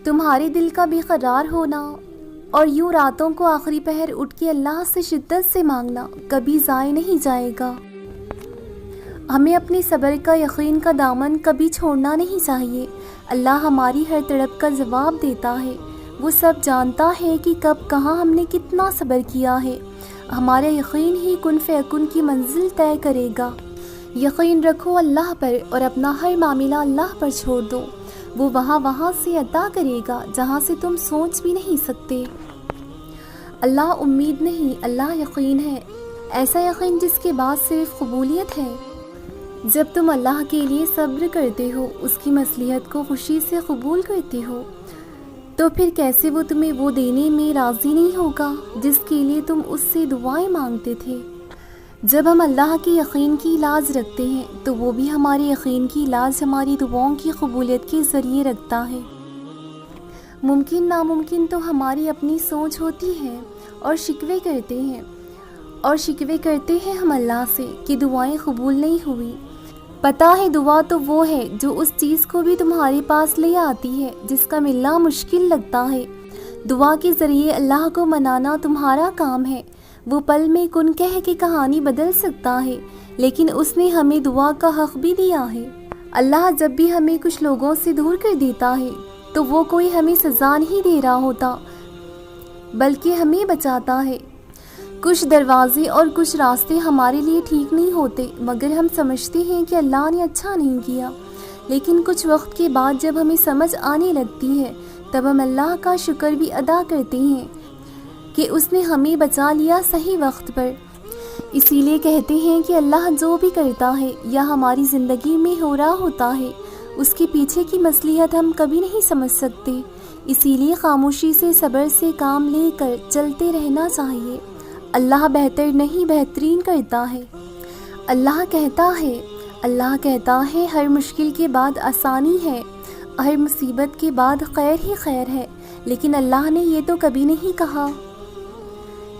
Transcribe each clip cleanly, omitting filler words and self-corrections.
تمہارے دل کا بے قرار ہونا اور یوں راتوں کو آخری پہر اٹھ کے اللہ سے شدت سے مانگنا کبھی ضائع نہیں جائے گا۔ ہمیں اپنے صبر کا یقین کا دامن کبھی چھوڑنا نہیں چاہیے۔ اللہ ہماری ہر تڑپ کا جواب دیتا ہے، وہ سب جانتا ہے کہ کب کہاں ہم نے کتنا صبر کیا ہے۔ ہمارا یقین ہی کن فیکن کی منزل طے کرے گا۔ یقین رکھو اللہ پر اور اپنا ہر معاملہ اللہ پر چھوڑ دو، وہ وہاں سے عطا کرے گا جہاں سے تم سوچ بھی نہیں سکتے۔ اللہ امید نہیں، اللہ یقین ہے، ایسا یقین جس کے بعد صرف قبولیت ہے۔ جب تم اللہ کے لیے صبر کرتے ہو، اس کی مصلحت کو خوشی سے قبول کرتے ہو، تو پھر کیسے وہ تمہیں وہ دینے میں راضی نہیں ہوگا جس کے لیے تم اس سے دعائیں مانگتے تھے۔ جب ہم اللہ کے یقین کی لاج رکھتے ہیں تو وہ بھی ہمارے یقین کی لاج ہماری دعاؤں کی قبولیت کے ذریعے رکھتا ہے۔ ممکن ناممکن تو ہماری اپنی سوچ ہوتی ہے اور شکوے کرتے ہیں ہم اللہ سے کہ دعائیں قبول نہیں ہوئی۔ پتہ ہے دعا تو وہ ہے جو اس چیز کو بھی تمہارے پاس لے آتی ہے جس کا ملنا مشکل لگتا ہے۔ دعا کے ذریعے اللہ کو منانا تمہارا کام ہے۔ وہ پل میں کن کہہ کے کہانی بدل سکتا ہے، لیکن اس نے ہمیں دعا کا حق بھی دیا ہے۔ اللہ جب بھی ہمیں کچھ لوگوں سے دور کر دیتا ہے تو وہ کوئی ہمیں سزا نہیں دے رہا ہوتا بلکہ ہمیں بچاتا ہے۔ کچھ دروازے اور کچھ راستے ہمارے لیے ٹھیک نہیں ہوتے مگر ہم سمجھتے ہیں کہ اللہ نے اچھا نہیں کیا، لیکن کچھ وقت کے بعد جب ہمیں سمجھ آنے لگتی ہے تب ہم اللہ کا شکر بھی ادا کرتے ہیں کہ اس نے ہمیں بچا لیا صحیح وقت پر۔ اسی لیے کہتے ہیں کہ اللہ جو بھی کرتا ہے یا ہماری زندگی میں ہو رہا ہوتا ہے اس کے پیچھے کی مصلحت ہم کبھی نہیں سمجھ سکتے، اسی لیے خاموشی سے صبر سے کام لے کر چلتے رہنا چاہیے۔ اللہ بہتر نہیں بہترین کرتا ہے۔ اللہ کہتا ہے ہر مشکل کے بعد آسانی ہے، ہر مصیبت کے بعد خیر ہی خیر ہے، لیکن اللہ نے یہ تو کبھی نہیں کہا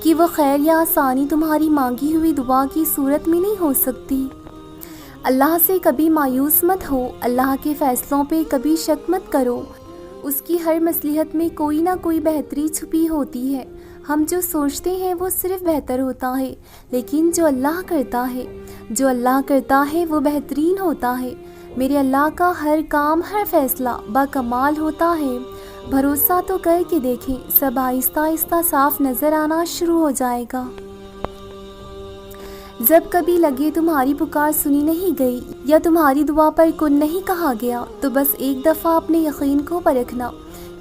کہ وہ خیر یا آسانی تمہاری مانگی ہوئی دعا کی صورت میں نہیں ہو سکتی۔ اللہ سے کبھی مایوس مت ہو، اللہ کے فیصلوں پہ کبھی شک مت کرو، اس کی ہر مصلحت میں کوئی نہ کوئی بہتری چھپی ہوتی ہے۔ ہم جو سوچتے ہیں وہ صرف بہتر ہوتا ہے، لیکن جو اللہ کرتا ہے وہ بہترین ہوتا ہے۔ میرے اللہ کا ہر کام ہر فیصلہ باکمال ہوتا ہے۔ بھروسہ تو کر کے دیکھیں، سب آہستہ آہستہ صاف نظر آنا شروع ہو جائے گا۔ جب کبھی لگے تمہاری پکار سنی نہیں گئی یا تمہاری دعا پر کن نہیں کہا گیا تو بس ایک دفعہ اپنے یقین کو پرکھنا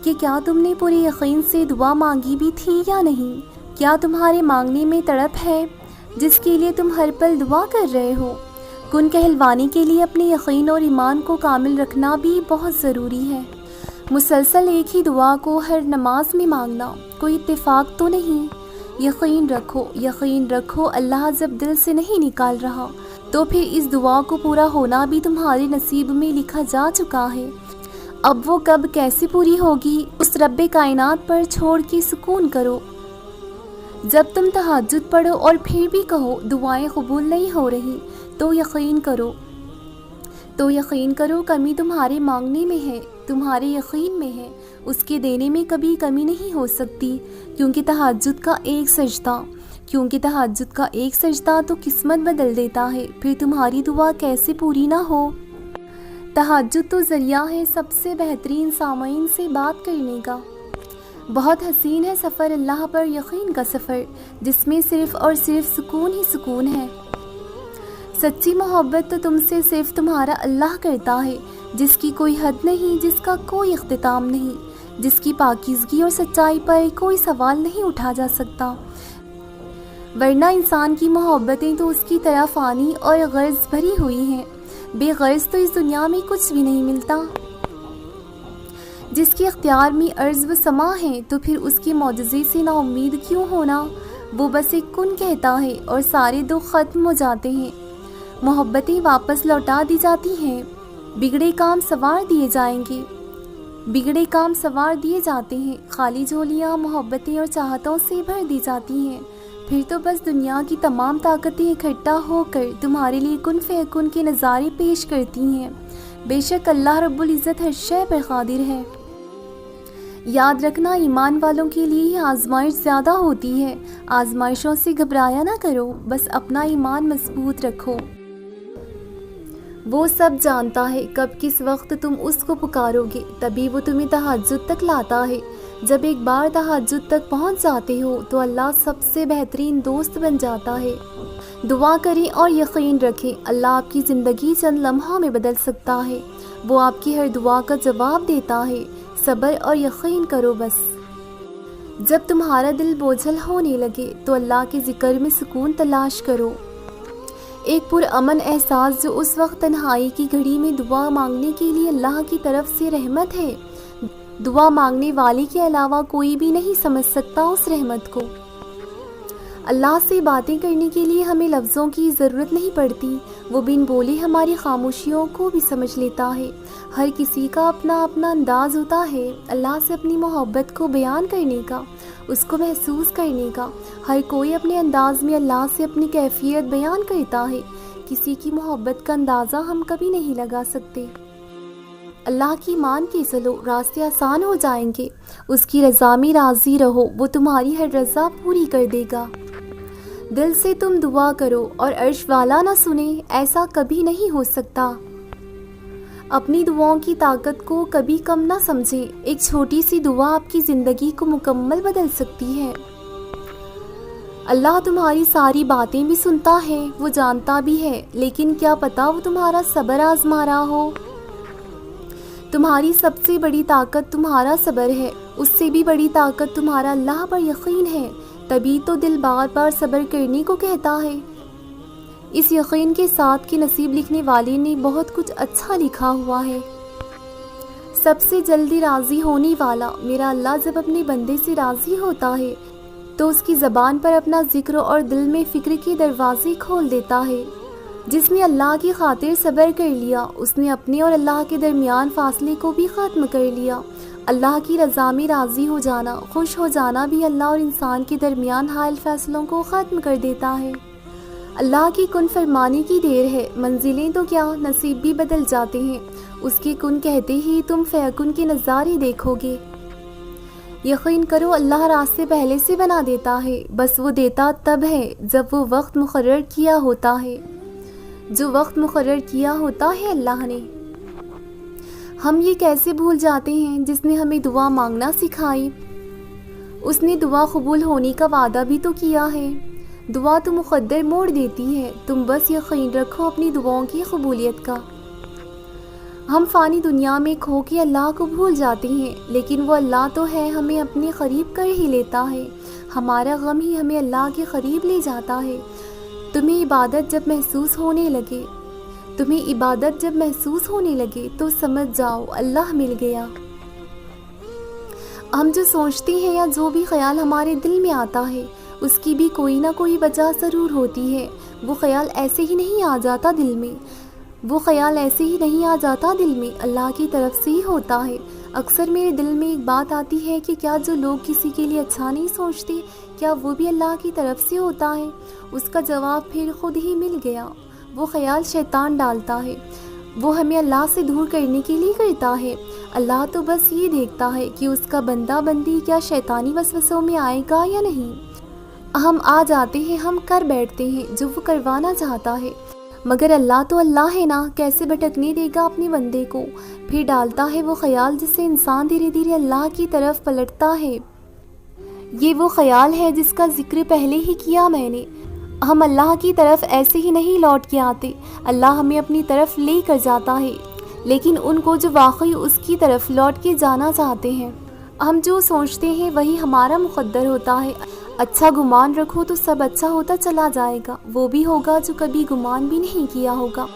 کہ کیا تم نے پورے یقین سے دعا مانگی بھی تھی یا نہیں۔ کیا تمہارے مانگنے میں تڑپ ہے جس کے لیے تم ہر پل دعا کر رہے ہو؟ کن کہلوانے کے لیے اپنے یقین اور ایمان کو کامل رکھنا بھی بہت ضروری ہے۔ مسلسل ایک ہی دعا کو ہر نماز میں مانگنا کوئی اتفاق تو نہیں۔ یقین رکھو اللہ جب دل سے نہیں نکال رہا تو پھر اس دعا کو پورا ہونا بھی تمہارے نصیب میں لکھا جا چکا ہے۔ اب وہ کب کیسے پوری ہوگی اس رب کائنات پر چھوڑ کے سکون کرو۔ جب تم تہجد پڑھو اور پھر بھی کہو دعائیں قبول نہیں ہو رہی تو یقین کرو کمی تمہارے مانگنے میں ہے، تمہارے یقین میں ہے، اس کے دینے میں کبھی کمی نہیں ہو سکتی، کیونکہ تہجد کا ایک سجدہ تو قسمت بدل دیتا ہے۔ پھر تمہاری دعا کیسے پوری نہ ہو؟ تہجد تو ذریعہ ہے سب سے بہترین سامعین سے بات کرنے کا۔ بہت حسین ہے سفر اللہ پر یقین کا سفر، جس میں صرف اور صرف سکون ہی سکون ہے۔ سچی محبت تو تم سے صرف تمہارا اللہ کرتا ہے، جس کی کوئی حد نہیں، جس کا کوئی اختتام نہیں، جس کی پاکیزگی اور سچائی پر کوئی سوال نہیں اٹھا جا سکتا، ورنہ انسان کی محبتیں تو اس کی طرح فانی اور غرض بھری ہوئی ہیں۔ بے غرض تو اس دنیا میں کچھ بھی نہیں ملتا۔ جس کے اختیار میں عرض و سما ہے تو پھر اس کے معجزے سے نا امید کیوں ہونا؟ وہ بس ایک کن کہتا ہے اور سارے دکھ ختم ہو جاتے ہیں، محبتیں واپس لوٹا دی جاتی ہیں، بگڑے کام سوار دیے جاتے ہیں، خالی جھولیاں محبتیں اور چاہتوں سے بھر دی جاتی ہیں۔ پھر تو بس دنیا کی تمام طاقتیں اکٹھا ہو کر تمہارے لیے کن فیکن کے نظارے پیش کرتی ہیں۔ بے شک اللہ رب العزت ہر شے پر قادر ہے۔ یاد رکھنا ایمان والوں کے لیے آزمائش زیادہ ہوتی ہے۔ آزمائشوں سے گھبرایا نہ کرو، بس اپنا ایمان مضبوط رکھو۔ وہ سب جانتا ہے کب کس وقت تم اس کو پکارو گے، تبھی وہ تمہیں تہجد تک لاتا ہے۔ جب ایک بار تہجد تک پہنچ جاتے ہو تو اللہ سب سے بہترین دوست بن جاتا ہے۔ دعا کریں اور یقین رکھیں اللہ آپ کی زندگی چند لمحوں میں بدل سکتا ہے۔ وہ آپ کی ہر دعا کا جواب دیتا ہے۔ صبر اور یقین کرو بس۔ جب تمہارا دل بوجھل ہونے لگے تو اللہ کے ذکر میں سکون تلاش کرو۔ ایک پرامن احساس جو اس وقت تنہائی کی گھڑی میں دعا مانگنے کے لیے اللہ کی طرف سے رحمت ہے۔ دعا مانگنے والے کے علاوہ کوئی بھی نہیں سمجھ سکتا اس رحمت کو۔ اللہ سے باتیں کرنے کے لیے ہمیں لفظوں کی ضرورت نہیں پڑتی، وہ بن بولے ہماری خاموشیوں کو بھی سمجھ لیتا ہے۔ ہر کسی کا اپنا اپنا انداز ہوتا ہے اللہ سے اپنی محبت کو بیان کرنے کا، اس کو محسوس کرنے کا۔ ہر کوئی اپنے انداز میں اللہ سے اپنی کیفیت بیان کرتا ہے۔ کسی کی محبت کا اندازہ ہم کبھی نہیں لگا سکتے۔ اللہ کی مان کے چلو، راستے آسان ہو جائیں گے۔ اس کی رضا میں راضی رہو، وہ تمہاری ہر رضا پوری کر دے گا۔ دل سے تم دعا کرو اور عرش والا نہ سنے، ایسا کبھی نہیں ہو سکتا۔ اپنی دعاؤں کی طاقت کو کبھی کم نہ سمجھیں، ایک چھوٹی سی دعا آپ کی زندگی کو مکمل بدل سکتی ہے۔ اللہ تمہاری ساری باتیں بھی سنتا ہے، وہ جانتا بھی ہے، لیکن کیا پتا وہ تمہارا صبر آزما رہا ہو۔ تمہاری سب سے بڑی طاقت تمہارا صبر ہے، اس سے بھی بڑی طاقت تمہارا اللہ پر یقین ہے، تبھی تو دل بار بار صبر کرنے کو کہتا ہے۔ اس یقین کے ساتھ کہ نصیب لکھنے والے نے بہت کچھ اچھا لکھا ہوا ہے۔ سب سے جلدی راضی ہونے والا میرا اللہ جب اپنے بندے سے راضی ہوتا ہے تو اس کی زبان پر اپنا ذکر اور دل میں فکر کے دروازے کھول دیتا ہے۔ جس نے اللہ کی خاطر صبر کر لیا، اس نے اپنے اور اللہ کے درمیان فاصلے کو بھی ختم کر لیا۔ اللہ کی رضا میں راضی ہو جانا، خوش ہو جانا بھی اللہ اور انسان کے درمیان حائل فیصلوں کو ختم کر دیتا ہے۔ اللہ کی کن فرمانے کی دیر ہے، منزلیں تو کیا نصیب بھی بدل جاتے ہیں۔ اس کے کن کہتے ہی تم فیکن کے نظارے دیکھو گے۔ یقین کرو اللہ راستے پہلے سے بنا دیتا ہے، بس وہ دیتا تب ہے جب وہ وقت مقرر کیا ہوتا ہے، جو وقت مقرر کیا ہوتا ہے اللہ نے۔ ہم یہ کیسے بھول جاتے ہیں جس نے ہمیں دعا مانگنا سکھائی۔ اس نے دعا قبول ہونے کا وعدہ بھی تو کیا ہے۔ دعا تو مقدر موڑ دیتی ہے، تم بس یقین رکھو اپنی دعاؤں کی قبولیت کا۔ ہم فانی دنیا میں کھو کے اللہ کو بھول جاتے ہیں، لیکن وہ اللہ تو ہے ہمیں اپنے قریب کر ہی لیتا ہے۔ ہمارا غم ہی ہمیں اللہ کے قریب لے جاتا ہے۔ تمہیں عبادت جب محسوس ہونے لگے تو سمجھ جاؤ اللہ مل گیا۔ ہم جو سوچتے ہیں یا جو بھی خیال ہمارے دل میں آتا ہے اس کی بھی کوئی نہ کوئی وجہ ضرور ہوتی ہے۔ وہ خیال ایسے ہی نہیں آ جاتا دل میں، اللہ کی طرف سے ہی ہوتا ہے۔ اکثر میرے دل میں ایک بات آتی ہے کہ کیا جو لوگ کسی کے لیے اچھا نہیں سوچتے، کیا وہ بھی اللہ کی طرف سے ہوتا ہے؟ اس کا جواب پھر خود ہی مل گیا۔ وہ خیال شیطان ڈالتا ہے، وہ ہمیں اللہ سے دور کرنے کے لیے کرتا ہے۔ اللہ تو بس یہ دیکھتا ہے کہ اس کا بندہ بندی کیا شیطانی وسوسوں میں آئے گا یا نہیں۔ ہم آ جاتے ہیں، ہم کر بیٹھتے ہیں جو وہ کروانا چاہتا ہے، مگر اللہ تو اللہ ہے نا، کیسے بھٹکنے دے گا اپنے بندے کو؟ پھر ڈالتا ہے وہ خیال جس سے انسان دھیرے دھیرے اللہ کی طرف پلٹتا ہے۔ یہ وہ خیال ہے جس کا ذکر پہلے ہی کیا میں نے۔ ہم اللہ کی طرف ایسے ہی نہیں لوٹ کے آتے، اللہ ہمیں اپنی طرف لے کر جاتا ہے، لیکن ان کو جو واقعی اس کی طرف لوٹ کے جانا چاہتے ہیں۔ ہم جو سوچتے ہیں وہی ہمارا مقدر ہوتا ہے۔ اچھا گمان رکھو تو سب اچھا ہوتا چلا جائے گا، وہ بھی ہوگا جو کبھی گمان بھی نہیں کیا ہوگا۔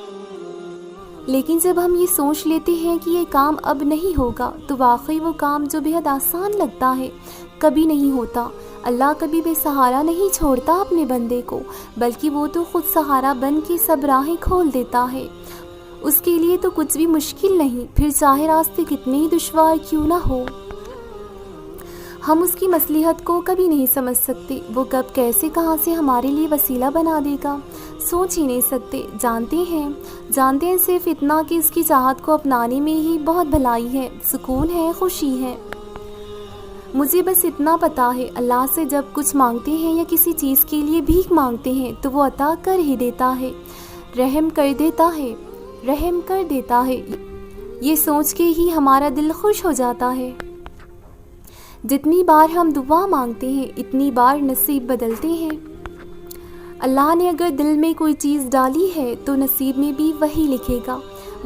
لیکن جب ہم یہ سوچ لیتے ہیں کہ یہ کام اب نہیں ہوگا تو واقعی وہ کام جو بہت آسان لگتا ہے کبھی نہیں ہوتا۔ اللہ کبھی بے سہارا نہیں چھوڑتا اپنے بندے کو، بلکہ وہ تو خود سہارا بن کے سب راہیں کھول دیتا ہے۔ اس کے لیے تو کچھ بھی مشکل نہیں، پھر چاہے راستے کتنے ہی دشوار کیوں نہ ہو۔ ہم اس کی مصلحت کو کبھی نہیں سمجھ سکتے، وہ کب کیسے کہاں سے ہمارے لیے وسیلہ بنا دے گا سوچ ہی نہیں سکتے۔ جانتے ہیں صرف اتنا کہ اس کی چاہت کو اپنانے میں ہی بہت بھلائی ہے، سکون ہے، خوشی ہے۔ مجھے بس اتنا پتا ہے، اللہ سے جب کچھ مانگتے ہیں یا کسی چیز کے لیے بھیک مانگتے ہیں تو وہ عطا کر ہی دیتا ہے، رحم کر دیتا ہے، رحم کر دیتا ہے۔ یہ سوچ کے ہی ہمارا دل خوش ہو جاتا ہے۔ جتنی بار ہم دعا مانگتے ہیں اتنی بار نصیب بدلتے ہیں۔ اللہ نے اگر دل میں کوئی چیز ڈالی ہے تو نصیب میں بھی وہی لکھے گا۔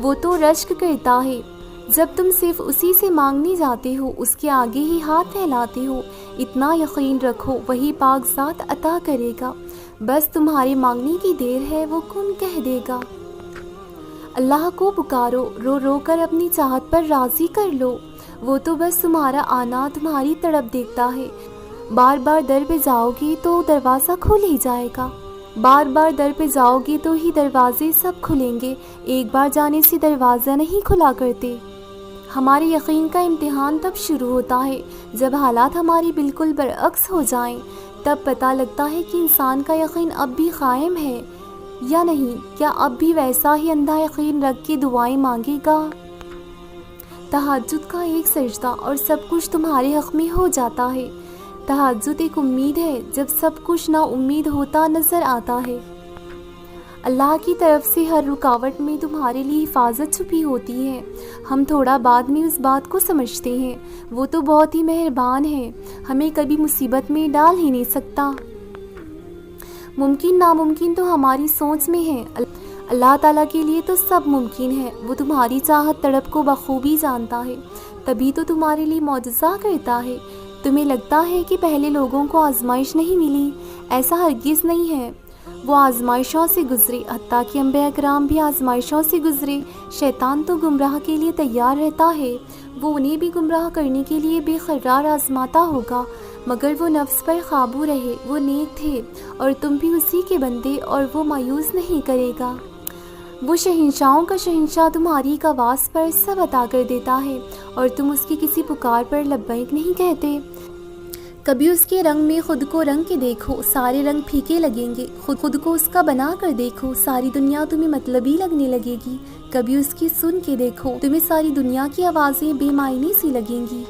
وہ تو رشک کرتا ہے۔ جب تم صرف اسی سے مانگنے جاتے ہو، اس کے آگے ہی ہاتھ پھیلاتے ہو، اتنا یقین رکھو وہی پاک ذات عطا کرے گا۔ بس تمہارے مانگنے کی دیر ہے، وہ کن کہہ دے گا۔ اللہ کو پکارو، رو رو کر اپنی چاہت پر راضی کر لو۔ وہ تو بس تمہارا آنا، تمہاری تڑپ دیکھتا ہے۔ بار بار در پہ جاؤ گے تو دروازہ کھل ہی جائے گا۔ بار بار در پہ جاؤ گے تو ہی دروازے سب کھلیں گے، ایک بار جانے سے دروازہ نہیں کھلا کرتے۔ ہمارے یقین کا امتحان تب شروع ہوتا ہے جب حالات ہماری بالکل برعکس ہو جائیں، تب پتہ لگتا ہے کہ انسان کا یقین اب بھی قائم ہے یا نہیں، کیا اب بھی ویسا ہی اندھا یقین رکھ کے دعائیں مانگے گا۔ تہجد کا ایک سجدہ اور سب کچھ تمہارے حق میں ہو جاتا ہے۔ تہجد ایک امید ہے جب سب کچھ نا امید ہوتا نظر آتا ہے۔ اللہ کی طرف سے ہر رکاوٹ میں تمہارے لیے حفاظت چھپی ہوتی ہے۔ ہم تھوڑا بعد میں اس بات کو سمجھتے ہیں۔ وہ تو بہت ہی مہربان ہے، ہمیں کبھی مصیبت میں ڈال ہی نہیں سکتا۔ ممکن ناممکن تو ہماری سوچ میں ہے، اللہ تعالیٰ کے لیے تو سب ممکن ہے۔ وہ تمہاری چاہت تڑپ کو بخوبی جانتا ہے، تبھی تو تمہارے لیے معجزہ کرتا ہے۔ تمہیں لگتا ہے کہ پہلے لوگوں کو آزمائش نہیں ملی، ایسا ہرگز نہیں ہے۔ وہ آزمائشوں سے گزرے، حتیٰ کہ انبیاء کرام بھی آزمائشوں سے گزرے۔ شیطان تو گمراہ کے لیے تیار رہتا ہے، وہ انہیں بھی گمراہ کرنے کے لیے بے قرار آزماتا ہوگا، مگر وہ نفس پر قابو رہے، وہ نیک تھے اور تم بھی اسی کے بندے، اور وہ مایوس نہیں کرے گا۔ وہ شہنشاہوں کا شہنشاہ تمہاری ایک آواز پر سب عطا کر دیتا ہے، اور تم اس کی کسی پکار پر لبیک نہیں کہتے۔ کبھی اس کے رنگ میں خود کو رنگ کے دیکھو، سارے رنگ پھیکے لگیں گے۔ خود کو اس کا بنا کر دیکھو، ساری دنیا تمہیں مطلبی لگنے لگے گی۔ کبھی اس کی سن کے دیکھو، تمہیں ساری دنیا کی آوازیں بے معنی سی لگیں گی۔